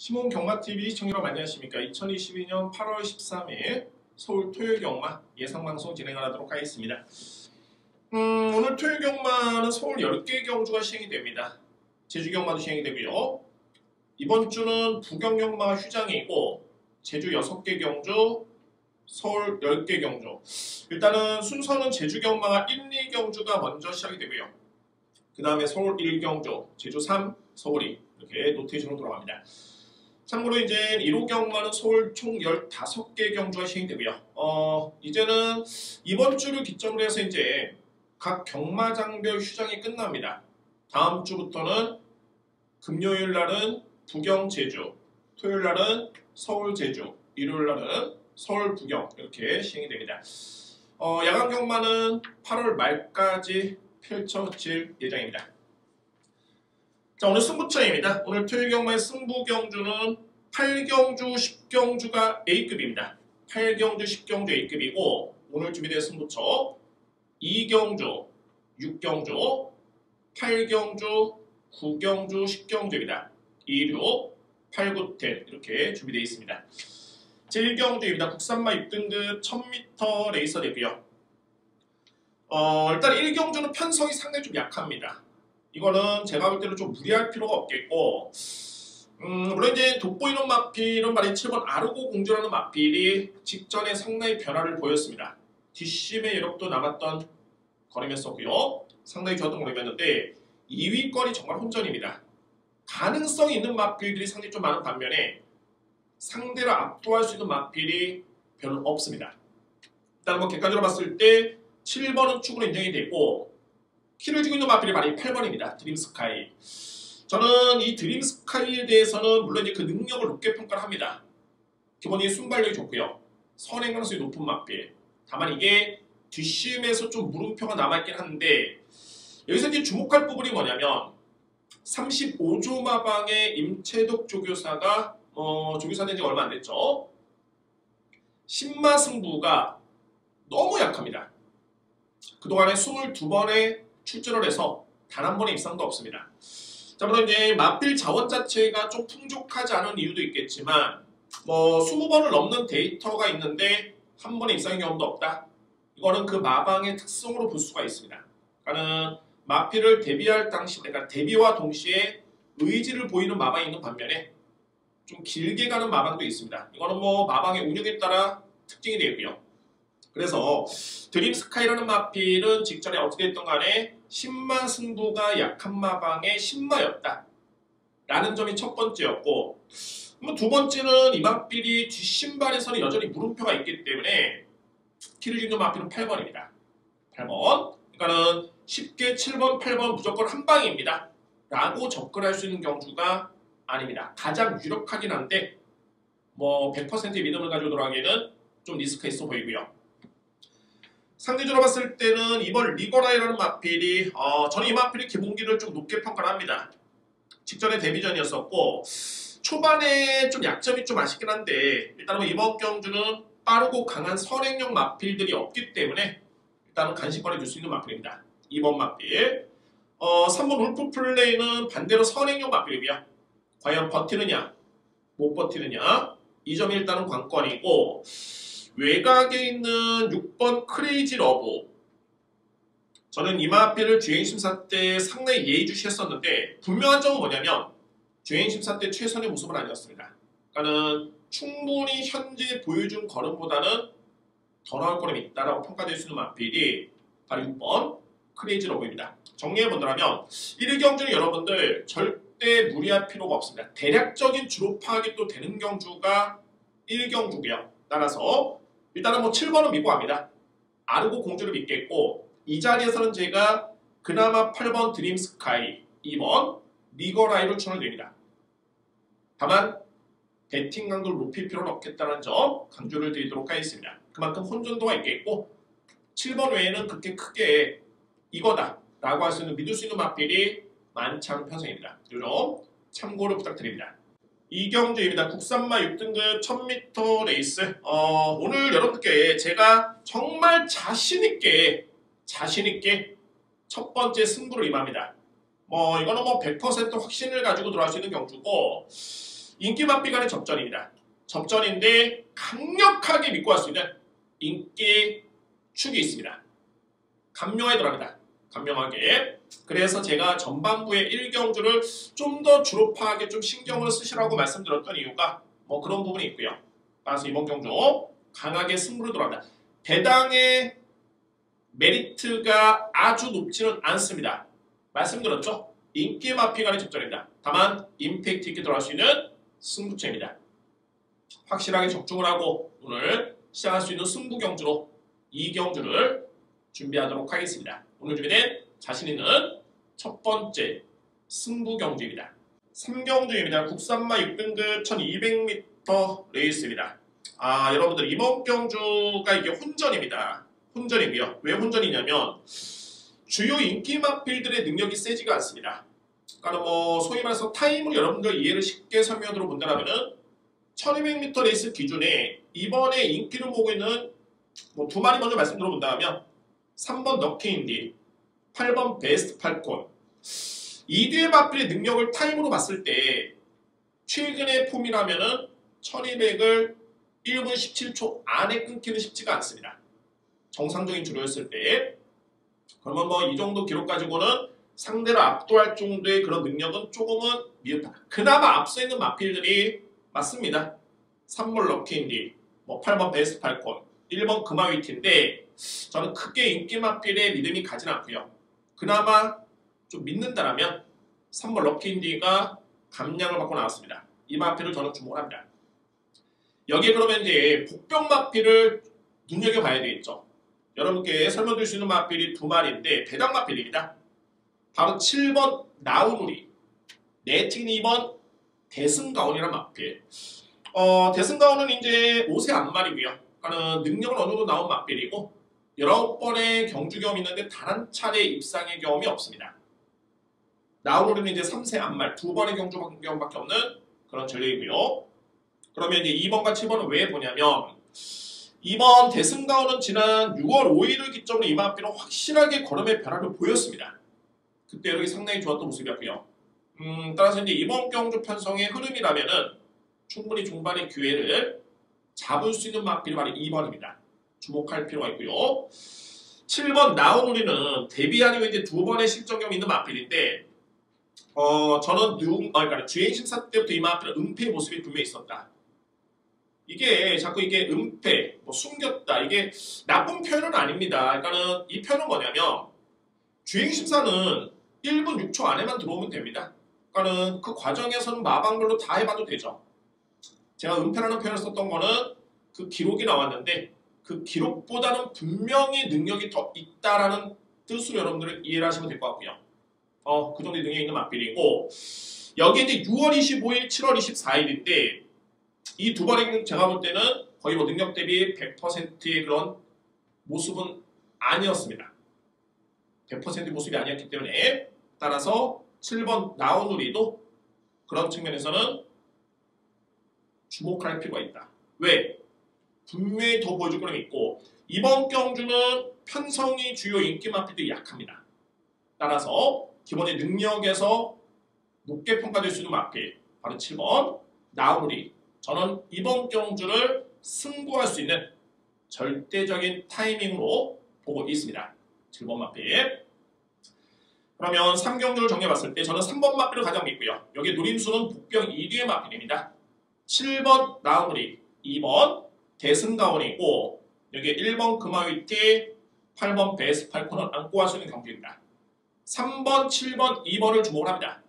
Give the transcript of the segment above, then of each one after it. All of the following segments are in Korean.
시몬 경마TV 시청자 여러분 안녕하십니까. 2022년 8월 13일 서울 토요경마 예상방송 진행을 하도록 하겠습니다. 오늘 토요경마는 서울 10개 경주가 시행이 됩니다. 제주경마도 시행이 되고요. 이번 주는 부경경마가 휴장이고 제주 6개 경주, 서울 10개 경주. 일단은 순서는 제주경마가 1, 2경주가 먼저 시작이 되고요. 그 다음에 서울 1경주, 제주 3, 서울 2 이렇게 노테이션으로 돌아갑니다. 참고로 이제 1호 경마는 서울 총 15개 경주가 시행되고요. 이제는 이번 주를 기점으로 해서 이제 각 경마장별 휴장이 끝납니다. 다음 주부터는 금요일 날은 부경 제주, 토요일 날은 서울 제주, 일요일 날은 서울 부경 이렇게 시행이 됩니다. 야간 경마는 8월 말까지 펼쳐질 예정입니다. 자, 오늘 승부처입니다. 오늘 토요일 경마의 승부 경주는 8경주, 10경주가 A급입니다. 8경주, 10경주 A급이고 오늘 준비된 승부처 2경주, 6경주, 8경주, 9경주, 10경주입니다. 2, 6, 8, 9, 10 이렇게 준비되어 있습니다. 제1경주입니다. 국산마 6등급 1000m 레이서 되고요. 일단 1경주는 편성이 상당히 좀 약합니다. 이거는 제가 볼 때는 좀 무리할 필요가 없겠고, 물론 이제 돋보이는 마필은 말이 7번 아르고 공주라는 마필이 직전에 상당히 변화를 보였습니다. 뒷심의 여력도 남았던 걸음이었었고요. 상당히 좋았던 걸음이었는데 2위권이 정말 혼전입니다. 가능성이 있는 마필들이 상당히 좀 많은 반면에 상대를 압도할 수 있는 마필이 별로 없습니다. 일단 뭐 객관적으로 봤을 때 7번은 축으로 인정이 되고 키를 쥐고 있는 마필이 바로 8번입니다. 드림스카이. 저는 이 드림스카이에 대해서는 물론 이제 그 능력을 높게 평가를 합니다. 기본적인 순발력이 좋고요. 선행 가능성이 높은 마필. 다만 이게 뒷심에서 좀 물음표가 남아있긴 한데 여기서 이제 주목할 부분이 뭐냐면 35조 마방의 임채덕 조교사가 조교사된 지 얼마 안 됐죠. 신마 승부가 너무 약합니다. 그동안에 22번의 출전을 해서 단 한 번의 입상도 없습니다. 자, 물론 이제 마필 자원 자체가 좀 풍족하지 않은 이유도 있겠지만 20번을 넘는 데이터가 있는데 한 번의 입상의 경험도 없다. 이거는 그 마방의 특성으로 볼 수가 있습니다. 그러니까 마필을 데뷔할 당시, 그러니까 데뷔와 동시에 의지를 보이는 마방이 있는 반면에 좀 길게 가는 마방도 있습니다. 이거는 마방의 운영에 따라 특징이 되고요. 그래서 드림스카이라는 마필은 직전에 어떻게 됐든 간에 신마 승부가 약한 마방의 신마였다 라는 점이 첫 번째였고, 두 번째는 이 마필이 뒷신발에서는 여전히 물음표가 있기 때문에 키를 쥐는 마필은 8번입니다. 8번. 그러니까는 쉽게 7번, 8번 무조건 한 방입니다 라고 접근할 수 있는 경주가 아닙니다. 가장 유력하긴 한데 100%의 믿음을 가지고 돌아가기에는 좀 리스크가 있어 보이고요. 상대적으로 봤을 때는 이번 리거라이라는 마필이 저는 이 마필이 기본기를 좀 높게 평가를 합니다. 직전에 데뷔전이었었고 초반에 좀 약점이 좀 아쉽긴 한데 일단은 이번 경주는 빠르고 강한 선행력 마필들이 없기 때문에 일단은 간신권에 줄 수 있는 마필입니다. 2번 마필. 3번 울프 플레이는 반대로 선행력 마필이고요. 과연 버티느냐 못 버티느냐 이 점이 일단은 관건이고, 외곽에 있는 6번 크레이지 러브. 저는 이 마필을 주행심사 때 상당히 예의주시했었는데 분명한 점은 뭐냐면 주행심사 때 최선의 모습은 아니었습니다. 그러니까는 충분히 현재 보여준 걸음보다는 더 나을 걸음이 있다라고 평가될 수 있는 마필이 바로 6번 크레이지 러브입니다. 정리해본다면 1위 경주는 여러분들 절대 무리할 필요가 없습니다. 대략적인 주로 파악이 또 되는 경주가 1경주고요. 따라서 일단은 7번은 믿고 갑니다. 아르고 공주를 믿겠고, 이 자리에서는 제가 그나마 8번 드림스카이, 2번 리거라이를 추천드립니다. 다만 배팅 강도를 높일 필요는 없겠다는 점 강조를 드리도록 하겠습니다. 그만큼 혼전도가 있겠고 7번 외에는 그렇게 크게 이거다 라고 할 수 있는 믿을 수 있는 마필이 많지 않은 편성입니다. 이 점 참고를 부탁드립니다. 이경주입니다. 국산마 6등급 1000m 레이스. 오늘 여러분께 제가 정말 자신있게 첫 번째 승부를 임합니다. 이거는 100% 확신을 가지고 들어갈 수 있는 경주고, 인기 마필 간의 접전입니다. 접전인데 강력하게 믿고 할 수 있는 인기 축이 있습니다. 감명하게 들어갑니다. 감명하게. 그래서 제가 전반부의 1경주를 좀 더 주로 파악에 좀 신경을 쓰시라고 말씀드렸던 이유가 뭐 그런 부분이 있고요. 따라서 이번 경주 강하게 승부를 들어갑니다. 배당의 메리트가 아주 높지는 않습니다. 말씀드렸죠? 인기 마필 간의 접전입니다. 다만 임팩트 있게 들어갈 수 있는 승부처입니다. 확실하게 적중을 하고 오늘 시작할 수 있는 승부 경주로 2경주를 준비하도록 하겠습니다. 오늘 준비된 자신 있는 첫 번째 승부 경주입니다. 3경주입니다. 국산마 6등급 1200m 레이스입니다. 여러분들 이번 경주가 이게 혼전입니다. 혼전이고요. 왜 혼전이냐면 주요 인기 마필들의 능력이 세지가 않습니다. 그러니까 뭐 소위 말해서 타임을 여러분들 이해를 쉽게 설명으로 본다면은 1200m 레이스 기준에 이번에 인기를 모으고 있는 뭐 두 마리 먼저 말씀 들어본다면 3번 럭키인디, 8번 베스트 팔콘. 이 뒤의 마필의 능력을 타임으로 봤을 때 최근의 폼이라면은 1200을 1분 17초 안에 끊기는 쉽지가 않습니다. 정상적인 주로였을 때. 그러면 뭐 이 정도 기록 가지고는 상대를 압도할 정도의 그런 능력은 조금은 미흡하다. 그나마 앞서 있는 마필들이 맞습니다. 3번 럭키인디, 뭐 8번 베스트 팔콘, 1번 금화위티인데 저는 크게 인기 마필에 믿음이 가진 않고요. 그나마 좀 믿는다라면 3번 럭키인디가 감량을 받고 나왔습니다. 이 마필을 저는 주목을 합니다. 여기에 그러면 이제 복병 마필을 눈여겨봐야 되겠죠. 여러분께 설명드릴 수 있는 마필이 두 마리인데 배당 마필입니다. 바로 7번 나우누리, 네틴 2번 대승가온이란 마필. 대승가온은 이제 5세 안말이고요. 그러니까 능력은 어느 정도 나온 마필이고 19번의 경주 경험이 있는데 단 한 차례 입상의 경험이 없습니다. 나우누리는 이제 3세 안말, 2번의 경주 경험밖에 없는 그런 전력이고요. 그러면 이제 2번과 7번은 왜 보냐면 2번 대승가온은 지난 6월 5일을 기점으로 이 마필은 확실하게 걸음의 변화를 보였습니다. 그때 여기 상당히 좋았던 모습이었고요. 따라서 이제 이번 경주 편성의 흐름이라면은 충분히 종반의 기회를 잡을 수 있는 마필이 바로 2번입니다. 주목할 필요가 있고요. 7번 나우누리는 데뷔 아니고 이제 두 번의 실전 경험이 있는 마필인데 저는 그러니까 주행 심사 때부터 이 마필은 은폐의 모습이 분명히 있었다. 이게 자꾸 이게 은폐, 뭐 숨겼다, 이게 나쁜 표현은 아닙니다. 그러니까는 이 표현은 뭐냐면 주행 심사는 1분 6초 안에만 들어오면 됩니다. 그러니까는 그 과정에서는 마방별로 다 해봐도 되죠. 제가 은폐라는 표현을 썼던 거는 그 기록이 나왔는데 그 기록보다는 분명히 능력이 더 있다라는 뜻으로 여러분들은 이해를 하시면 될 것 같고요. 그 정도의 능력이 있는 마필이고 여기에 이제 6월 25일, 7월 24일인데 이 두 번의 제가 볼 때는 거의 뭐 능력 대비 100%의 그런 모습은 아니었습니다. 100%의 모습이 아니었기 때문에 따라서 7번 나우누리도 그런 측면에서는 주목할 필요가 있다. 왜? 분명히 더 보여줄 거는 있고 이번 경주는 편성이 주요 인기 마필들이 약합니다. 따라서 기본의 능력에서 높게 평가될 수 있는 마필 바로 7번 나우누리. 저는 이번 경주를 승부할 수 있는 절대적인 타이밍으로 보고 있습니다. 7번 마필. 그러면 3경주를 정리해봤을 때 저는 3번 마필을 가장 믿고요. 여기 노림수는 복병 2뒤의 마필입니다. 7번 나우누리, 2번 대승가온이고 여기 1번 금화위티, 8번 베스트 팔콘을 안고 할 수 있는 경주입니다. 3번, 7번, 2번을 주목을 합니다.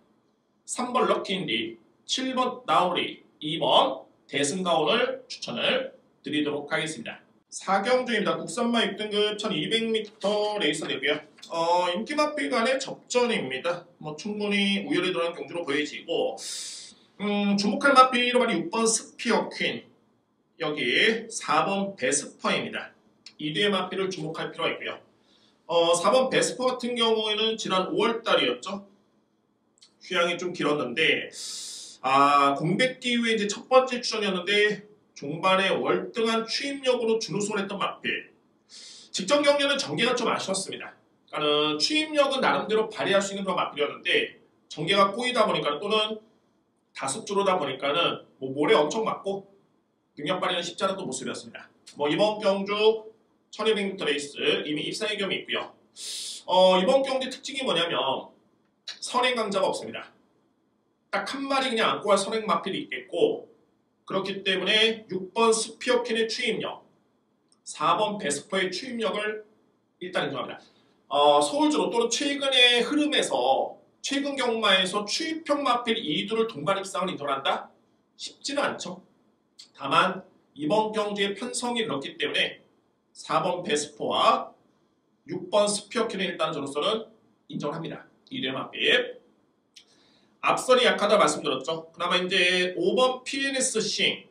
3번 럭키인디, 7번 나우누리, 2번 대승가온을 추천을 드리도록 하겠습니다. 4경주입니다. 국산마 6등급 1200m 레이서 되고요. 인기 마필 간의 접전입니다. 뭐 충분히 우열이 들어간 경주로 보여지고 주목할 마필이 바로 6번 스피어 퀸, 여기 4번 베스퍼입니다. 이 뒤의 마필을 주목할 필요가 있고요. 4번 베스퍼 같은 경우에는 지난 5월달이었죠. 휴양이 좀 길었는데 공백기 이후에 이제 첫 번째 출전이었는데 종반에 월등한 추임력으로 준우승을 했던 마필. 직전 경기는 전개가 좀 아쉬웠습니다. 추임력은 나름대로 발휘할 수 있는 그런 마필이었는데 전개가 꼬이다 보니까 또는 다습주로다 보니까는 뭐 모래 엄청 맞고 능력 발휘는 쉽지 않은 또 모습이었습니다. 뭐 이번 경주 1200m 레이스 이미 입상의 경험이 있고요. 이번 경기 특징이 뭐냐면 선행 강자가 없습니다. 딱 한 마리 그냥 안고 갈 선행 마필이 있겠고, 그렇기 때문에 6번 스피어킨의 추임력, 4번 베스퍼의 추임력을 일단 인정합니다. 서울주로 또는 최근의 흐름에서 최근 경마에서 추입형 마필 2두를 동반 입상을 인정한다? 쉽지는 않죠. 다만 이번 경주의 편성이 그렇기 때문에 4번 베스퍼와 6번 스피어킨은 일단 저로서는 인정합니다. 2두의 마필. 앞선이 약하다 말씀드렸죠. 그나마 이제 5번 PNSC,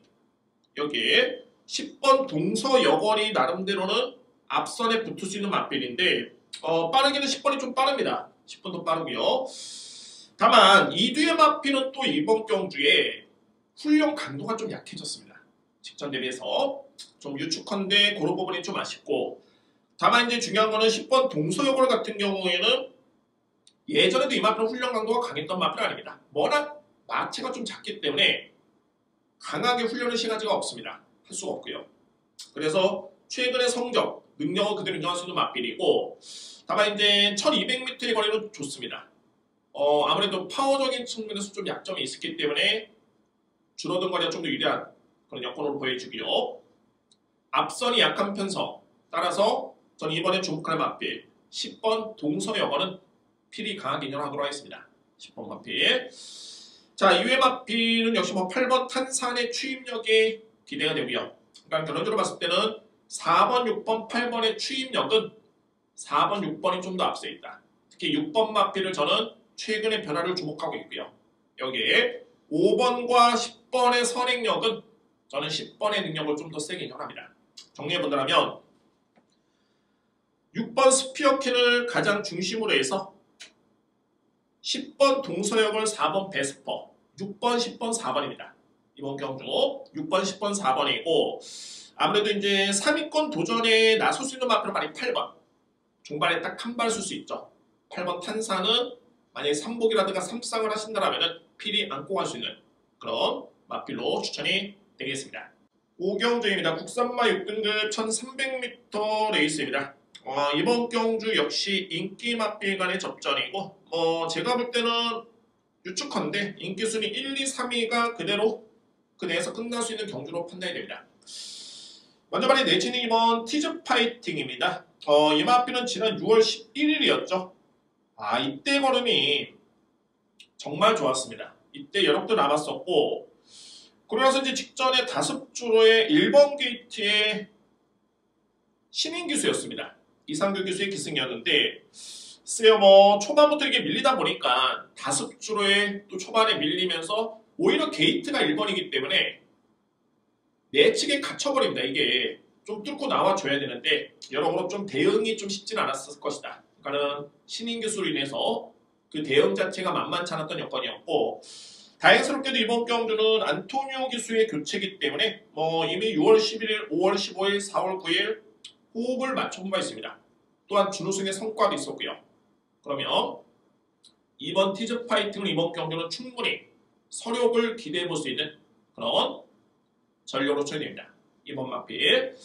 여기 10번 동서여걸이 나름대로는 앞선에 붙을 수 있는 마필인데 빠르기는 10번이 좀 빠릅니다. 10번도 빠르고요. 다만 2두의 마필은 또 이번 경주에 훈련 강도가 좀 약해졌습니다. 직전 대비해서 좀 유축한데 그런 부분이 좀 아쉽고, 다만 이제 중요한 거는 10번 동서여걸 같은 경우에는 예전에도 이 마필은 훈련 강도가 강했던 마필은 아닙니다. 워낙 마체가 좀 작기 때문에 강하게 훈련을 시간제가 없습니다. 할 수가 없고요. 그래서 최근의 성적, 능력을 그대로 인정할 수 있는 마필이고, 다만 이제 1200m의 거리는 좋습니다. 아무래도 파워적인 측면에서 좀 약점이 있었기 때문에 줄어든 거리가 좀 더 유리한 그런 여건으로 보여지고요. 앞선이 약한 편성, 따라서 저는 이번에 주목할 마필 10번 동서여걸은 필히 강하게 인정하도록 하겠습니다. 10번 마필. 자, 이외 마필은 역시 뭐 8번 탄산의 추임력이 기대가 되고요. 그러니까 결론적으로 봤을 때는 4번, 6번, 8번의 추임력은 4번, 6번이 좀 더 앞서 있다. 특히 6번 마필을 저는 최근의 변화를 주목하고 있고요. 여기에 5번과 10번의 선행력은 저는 10번의 능력을 좀 더 세게 인정합니다. 정리해본다면 6번 스피어킨을 가장 중심으로 해서 10번 동서여걸, 4번 베스퍼, 6번, 10번, 4번입니다. 이번 경주 6번, 10번, 4번이고, 아무래도 이제 3위권 도전에 나설 수 있는 마필은 만약 8번. 종반에 딱 한 발 쓸 수 있죠. 8번 탄산은 만약에 3복이라든가 3쌍을 하신다면 필히 안고 갈 수 있는 그런 마필로 추천이 되겠습니다. 오경주입니다. 국산마 6등급 1300m 레이스입니다. 이번 경주 역시 인기 마필 간의 접전이고, 제가 볼 때는 유축한데 인기 순위 1, 2, 3위가 그대로 그 내에서 끝날 수 있는 경주로 판단이 됩니다. 먼저 말해 내치는 이번 티즈 파이팅입니다. 이 마필은 지난 6월 11일이었죠. 이때 걸음이 정말 좋았습니다. 이때 여력도 남았었고, 그러고 나서 이제 직전에 다습주로의 1번 게이트의 신인 기수였습니다. 이상규 기수의 기승이었는데, 글쎄요, 뭐 초반부터 이게 밀리다 보니까 다습주로에 또 초반에 밀리면서 오히려 게이트가 1번이기 때문에 내측에 갇혀버립니다. 이게 좀 뚫고 나와줘야 되는데 여러모로 좀 대응이 좀 쉽진 않았을 것이다. 그러니까는 신인 기수로 인해서 그 대응 자체가 만만치 않았던 여건이었고, 다행스럽게도 이번 경주는 안토니오 기수의 교체이기 때문에 이미 6월 11일, 5월 15일, 4월 9일 호흡을 맞춰본 바 있습니다. 또한 준우승의 성과도 있었고요. 그러면 이번 티즈 파이팅을 이번 경주는 충분히 서력을 기대해 볼 수 있는 그런 전력으로 처리됩니다. 이번 마필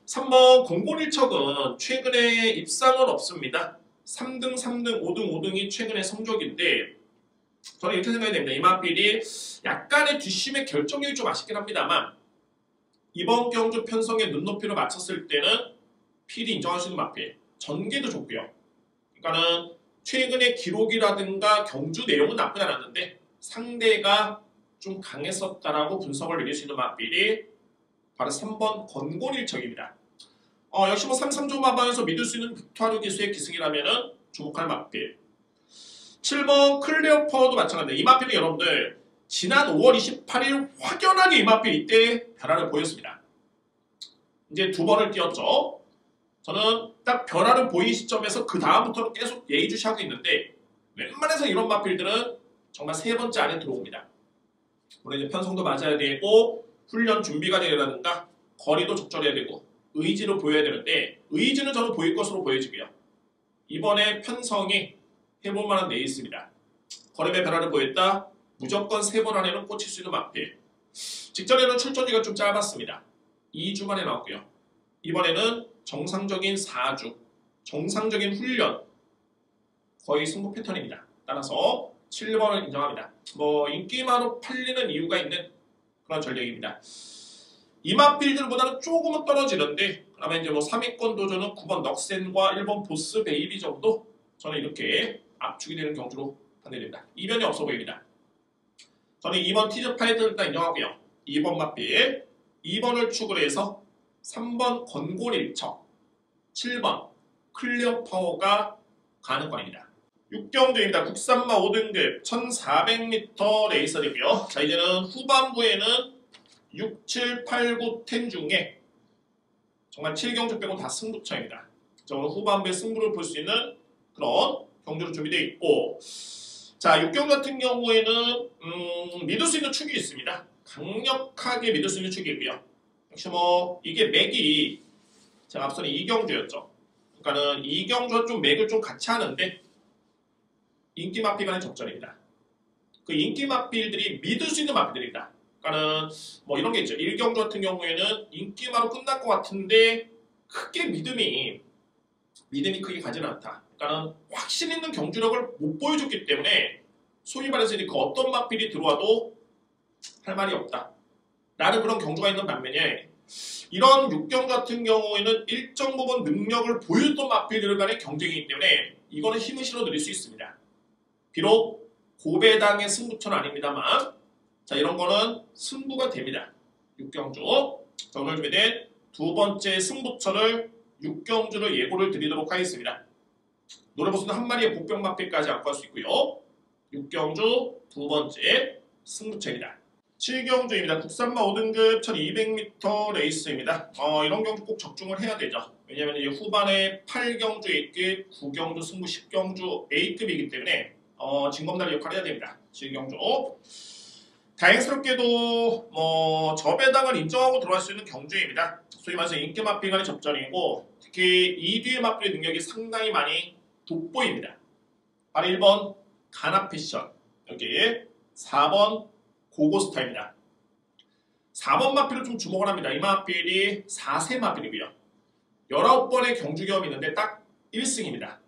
3번 공곤일척은 최근에 입상은 없습니다. 3등, 3등, 5등, 5등이 최근의 성적인데 저는 이렇게 생각이 됩니다. 이 마필이 약간의 뒷심의 결정력이 좀 아쉽긴 합니다만 이번 경주 편성의 눈높이로 맞췄을 때는 필히 인정할 수 있는 마필. 전개도 좋고요. 그러니까는 최근의 기록이라든가 경주 내용은 나쁘지 않았는데 상대가 좀 강했었다라고 분석을 내릴 수 있는 마필이 바로 3번 권곤일척입니다. 역시 뭐 3-3조 마방에서 믿을 수 있는 빅토르 기수의 기승이라면은 주목할 마필. 7번 클레어 파워도 마찬가지입니다. 이 마필은 여러분들 지난 5월 28일 확연하게 이 마필 이때 변화를 보였습니다. 이제 두 번을 뛰었죠. 저는 딱 변화를 보인 시점에서 그 다음부터는 계속 예의주시하고 있는데 웬만해서 이런 마필들은 정말 세 번째 안에 들어옵니다. 물론 이제 편성도 맞아야 되고 훈련 준비가 되라든가 거리도 적절해야 되고 의지를 보여야 되는데 의지는 저는 보일 것으로 보여지고요. 이번에 편성이 해볼 만한 데 있습니다. 걸음의 변화를 보였다. 무조건 3번 안에는 꽂힐 수 있는 마필. 직전에는 출전기가 좀 짧았습니다. 2주 만에 나왔고요. 이번에는 정상적인 4주, 정상적인 훈련, 거의 승부 패턴입니다. 따라서 7번을 인정합니다. 인기만으로 팔리는 이유가 있는 그런 전략입니다. 이 마필들보다는 조금은 떨어지는데, 그러면 이제 3위권 도전은 9번 넉센과 1번 보스 베이비 정도 저는 이렇게 압축이 되는 경주로 판단됩니다. 이변이 없어 보입니다. 저는 2번 티즈 파이터를 일단 인정하고요. 2번 마필, 2번을 축으로 해서 3번 건골일척, 7번 클리어 파워가 가능권입니다. 6경주입니다. 국산마 5등급 1400m 레이서이고요. 자, 이제는 후반부에는 6, 7, 8, 9, 10 중에 정말 7경주 빼고 다 승부처입니다. 자, 오늘 후반부에 승부를 볼 수 있는 그런 경주로 준비되어 있고, 자, 6경주 같은 경우에는 믿을 수 있는 축이 있습니다. 강력하게 믿을 수 있는 축이 있고요. 역시 이게 맥이 제가 앞서는 2경주였죠. 그러니까는 2경주와 좀 맥을 좀 같이 하는데 인기 마필 간의 접전입니다. 그 인기 마필들이 믿을 수 있는 마필들입니다. 그러니까는 이런 게 있죠. 1경주 같은 경우에는 인기마로 끝날 것 같은데 크게 믿음이 크게 가지는 않다. 그러니까는 확신 있는 경주력을 못 보여줬기 때문에 소위 말해서 그 어떤 마필이 들어와도 할 말이 없다. 라는 그런 경주가 있는 반면에 이런 6경주 같은 경우에는 일정 부분 능력을 보여줬던 마필들 간의 경쟁이기 때문에 이거는 힘을 실어드릴 수 있습니다. 비록 고배당의 승부처는 아닙니다만, 자, 이런 거는 승부가 됩니다. 6경주. 자, 오늘 준비된 두 번째 승부처를 6경주를 예고를 드리도록 하겠습니다. 노래보스는 한 마리의 복병 마필까지 안고 할 수 있고요. 6경주 두 번째 승부처입니다. 7경주입니다. 국산마 5등급 1200m 레이스입니다. 이런 경주 꼭 적중을 해야 되죠. 왜냐하면 이제 후반에 8경주 A급, 9경주 승부 10경주 A급이기 때문에 징검다리 역할을 해야 됩니다. 7경주. 다행스럽게도 저배당을 인정하고 들어갈 수 있는 경주입니다. 소위 말해서 인기 마필 간의 접전이고, 특히 2뒤의 마필의 능력이 상당히 많이 돋보입니다. 바로 1번 가나 패션, 여기 4번 고고스타입니다. 4번 마필을 좀 주목을 합니다. 이 마필이 4세 마필이고요. 19번의 경주 경험이 있는데 딱 1승입니다.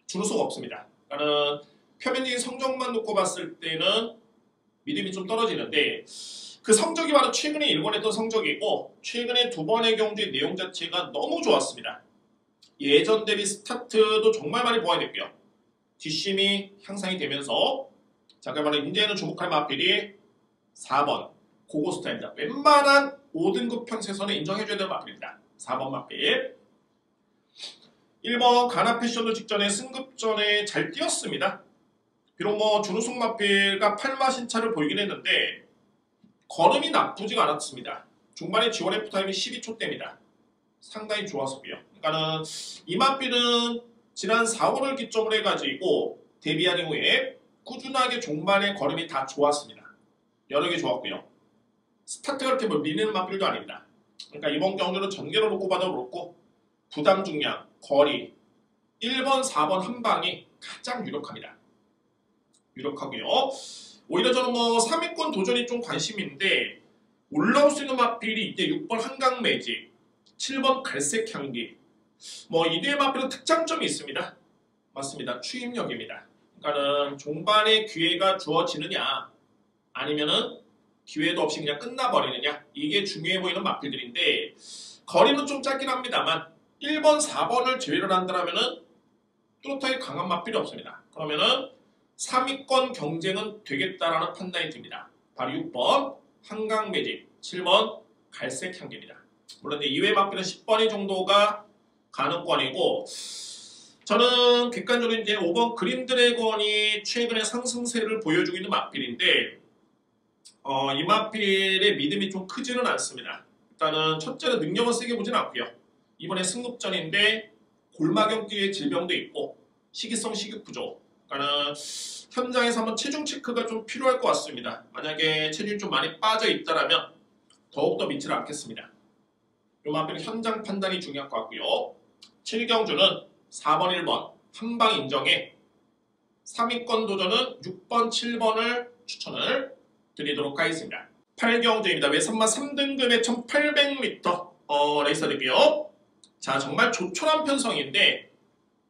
주루소가 없습니다. 그러니까 표면적인 성적만 놓고 봤을 때는 믿음이 좀 떨어지는데, 그 성적이 바로 최근에 일본했던 성적이고, 최근에 두 번의 경주의 내용 자체가 너무 좋았습니다. 예전 대비 스타트도 정말 많이 보완됐고요. 뒷심이 향상이 되면서, 자, 그러면 이제는 주목할 마필이 4번 고고스타입니다. 웬만한 5등급 편세선에 인정해줘야 되는 마필입니다. 4번 마필. 1번 가나 패션도 직전에 승급전에 잘 뛰었습니다. 비록 준우승 마필과 8마 신차를 보이긴 했는데 걸음이 나쁘지가 않았습니다. 중반에 지원 F타임이 12초대입니다. 상당히 좋았고요. 그러니까는 이 마필은 지난 4월을 기점으로 해가지고 데뷔한 이후에 꾸준하게 종반의 걸음이 다 좋았습니다. 여러 개 좋았고요. 스타트가 그렇게 밀리는 마필도 아닙니다. 그러니까 이번 경주는 전개로 놓고 봐도 그렇고 부담 중량, 거리 1번, 4번 한 방이 가장 유력합니다. 유력하고요. 오히려 저는 3위권 도전이 좀 관심인데 올라올 수 있는 마필이 이때 6번 한강 매직, 7번 갈색 향기. 이대의 마필은 특장점이 있습니다. 맞습니다. 추임력입니다. 그러니까는 종반에 기회가 주어지느냐 아니면은 기회도 없이 그냥 끝나버리느냐, 이게 중요해 보이는 마필들인데 거리는 좀 짧긴 합니다만 1번, 4번을 제외를 한다면은 뚜렷하게 강한 마필이 없습니다. 그러면은 3위권 경쟁은 되겠다라는 판단이 듭니다. 바로 6번 한강 매직, 7번 갈색 향기입니다. 물론 이외 마필은 10번이 정도가 가능권이고, 저는 객관적으로 이제 5번 그린 드래곤이 최근에 상승세를 보여주고 있는 마필인데 이 마필의 믿음이 좀 크지는 않습니다. 일단은 첫째는 능력은 세게 보진 않고요. 이번에 승급전인데 골마경기의 질병도 있고 식이성 식욕 부족. 그러니까는 현장에서 한번 체중 체크가 좀 필요할 것 같습니다. 만약에 체중이 좀 많이 빠져 있다라면 더욱더 믿지를 않겠습니다. 이 마필은 현장 판단이 중요할 것 같고요. 7경주는 4번, 1번 한방 인정에 3위권 도전은 6번, 7번을 추천을 드리도록 하겠습니다. 8경주입니다. 외선마 3등급의 1800m 레이서 되고요. 자, 정말 조촐한 편성인데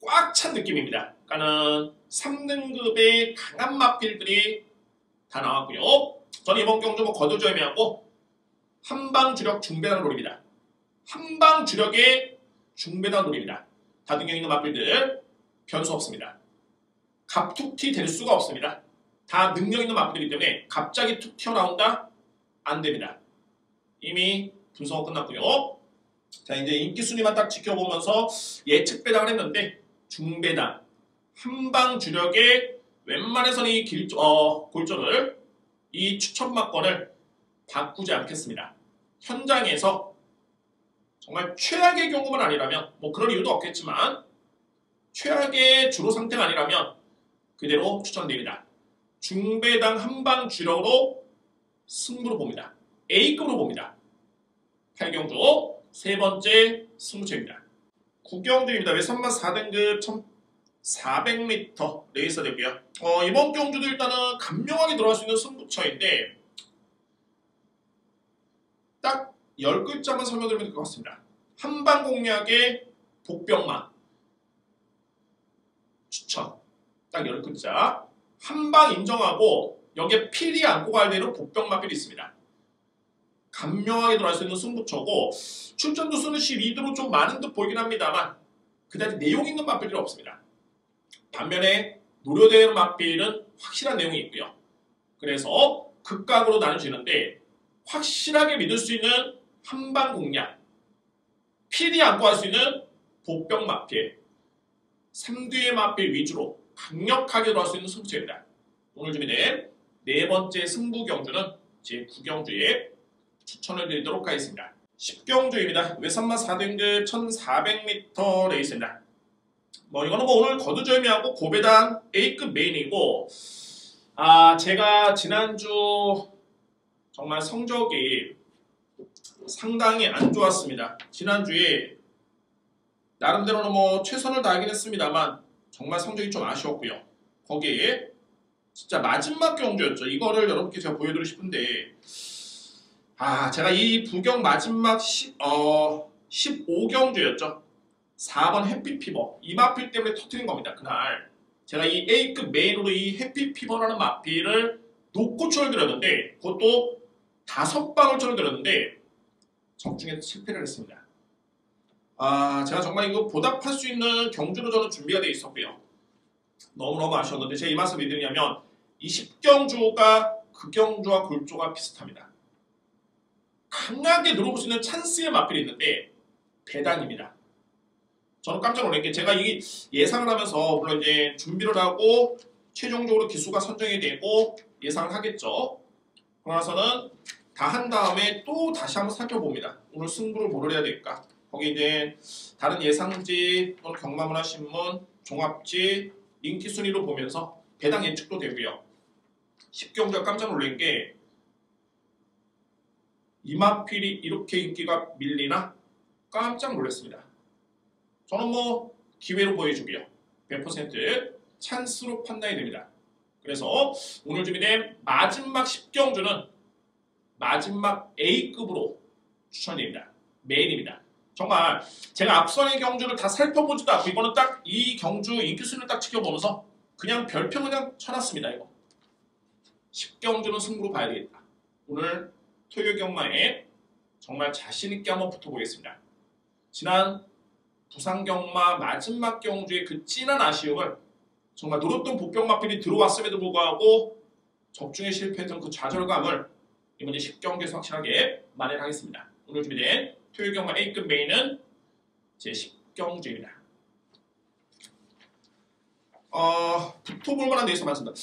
꽉 찬 느낌입니다. 그러니까는 3등급의 강한 마필들이 다 나왔고요. 저는 이번 경주 거두절미하고 한방 주력 중배당 노립니다. 한방 주력의 중배당 노립니다. 다등경 있는 마필들 변수 없습니다. 갑툭튀 될 수가 없습니다. 다 능력 있는 마필이기 때문에 갑자기 툭 튀어나온다? 안 됩니다. 이미 분석은 끝났고요. 자, 이제 인기 순위만 딱 지켜보면서 예측 배당을 했는데 중배당 한방 주력의 웬만해서는 이 골조를 이 추천막권을 바꾸지 않겠습니다. 현장에서 정말 최악의 경우만 아니라면 뭐 그런 이유도 없겠지만 최악의 주로 상태가 아니라면 그대로 추천드립니다. 중배당 한방 주력으로 승부로 봅니다. A급으로 봅니다. 8경주 세 번째 승부처입니다. 9경주입니다. 외선마 4등급 1400m 레이서 되고요. 이번 경주도 일단은 감명하게 들어갈 수 있는 승부처인데 딱 10글자만 설명드리면 될 것 같습니다. 한방 공략의 복병마 추천. 딱 10글자. 한방 인정하고 여기에 필이 안고 갈 대로 복병마필이 있습니다. 감명하게 들어갈 수 있는 승부처고 출전도 수는 12도로 좀 많은 듯 보이긴 합니다만 그다지 내용 있는 마필들이 없습니다. 반면에 노려되는 마필은 확실한 내용이 있고요. 그래서 극각으로 나눠지는데 확실하게 믿을 수 있는 한방 공략, 필이 안고 할 수 있는 복병 마필, 3뒤의 마필 위주로 강력하게 들어갈 수 있는 승부처입니다. 오늘 준비된 네 번째 승부 경주는 제 9경주에 추천을 드리도록 하겠습니다. 10경주입니다. 외선마 4등급 1400m 레이스입니다. 이거는 오늘 거두절미하고 고배당 A급 메인이고 제가 지난주 정말 성적이 상당히 안 좋았습니다. 지난주에 나름대로는 최선을 다하긴 했습니다만 정말 성적이 좀 아쉬웠고요. 거기에 진짜 마지막 경주였죠. 이거를 여러분께 제가 보여드리고 싶은데 제가 이 부경 마지막 15경주였죠. 4번 해피피버 이 마필 때문에 터뜨린 겁니다. 그날 제가 이 A급 메인으로 이 해피피버라는 마필을 놓고 추천드렸는데 그것도 5방을 추천드렸는데 적중에 실패를 했습니다. 제가 정말 이거 보답할 수 있는 경주로 저는 준비가 되어 있었고요. 너무너무 아쉬웠는데 제가 이 말씀 왜 드리냐면 이 10경주가 그 경주와 골조가 비슷합니다. 강하게 누려볼 수 있는 찬스의 마필이 있는데 배당입니다. 저는 깜짝 놀란 게 제가 이 예상을 하면서 물론 이제 준비를 하고 최종적으로 기수가 선정이 되고 예상을 하겠죠. 그러나서는 다 한 다음에 또 다시 한번 살펴봅니다. 오늘 승부를 뭐를 해야 될까? 거기 이제 다른 예상지 또는 경마문화신문, 종합지, 인기 순위로 보면서 배당 예측도 되고요. 10경주가 깜짝 놀란 게 이마필이 이렇게 인기가 밀리나? 깜짝 놀랐습니다. 저는 기회로 보여주고요. 100% 찬스로 판단이 됩니다. 그래서 오늘 준비된 마지막 10경주는 마지막 A급으로 추천드립니다. 메인입니다. 정말 제가 앞선의 경주를 다 살펴보지도 않고 이거는 딱 이 경주 인기순위를 딱 지켜보면서 그냥 별표 그냥 쳐놨습니다. 이거 10경주는 승부로 봐야 되겠다. 오늘 토요 경마에 정말 자신있게 한번 붙어보겠습니다. 지난 부산 경마 마지막 경주의 그 진한 아쉬움을 정말 노렸던 복병마필이 들어왔음에도 불구하고 적중에 실패했던 그 좌절감을 이번에 10경주에서 확실하게 만회하겠습니다. 오늘 준비된 토요 경마 A급 메인은 제 10경주입니다. 붙어볼 만한 데에서 많습니다.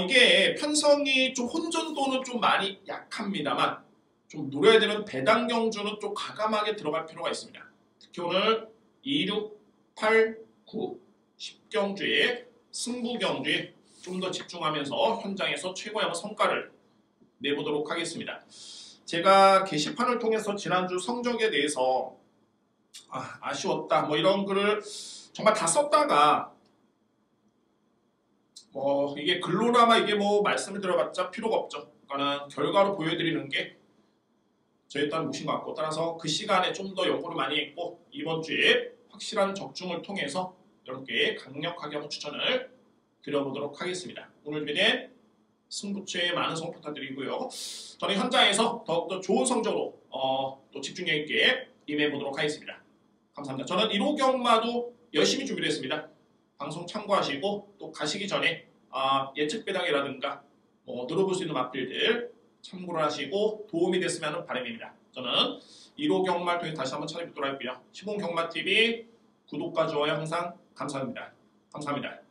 이게 편성이 좀 혼전도는 좀 많이 약합니다만 좀 노려야 되는 배당 경주는 좀 과감하게 들어갈 필요가 있습니다. 특히 오늘 2, 6, 8, 9, 10경주에 승부 경주에 좀 더 집중하면서 현장에서 최고의 한번 성과를 내보도록 하겠습니다. 제가 게시판을 통해서 지난주 성적에 대해서 아쉬웠다 이런 글을 정말 다 썼다가 뭐 이게 글로나마 이게 뭐 말씀을 드려봤자 필요가 없죠. 그러니까는 결과로 보여드리는 게 저에 따른 몫인 것 같고, 따라서 그 시간에 좀 더 연구를 많이 했고 이번 주에 확실한 적중을 통해서 여러분께 강력하게 한번 추천을 드려보도록 하겠습니다. 오늘 준비된 승부처에 많은 성원 부탁드리고요. 저는 현장에서 더욱더 좋은 성적으로 또 집중력 있게 임해보도록 하겠습니다. 감사합니다. 저는 1호 경마도 열심히 준비를 했습니다. 방송 참고하시고 또 가시기 전에 예측 배당이라든가 뭐 들어볼 수 있는 맛들들 참고를 하시고 도움이 됐으면 하는 바람입니다. 저는 1호 경마를 통해 다시 한번 찾아뵙도록 할게요. 시봉경마TV 구독과 좋아요 항상 감사합니다. 감사합니다.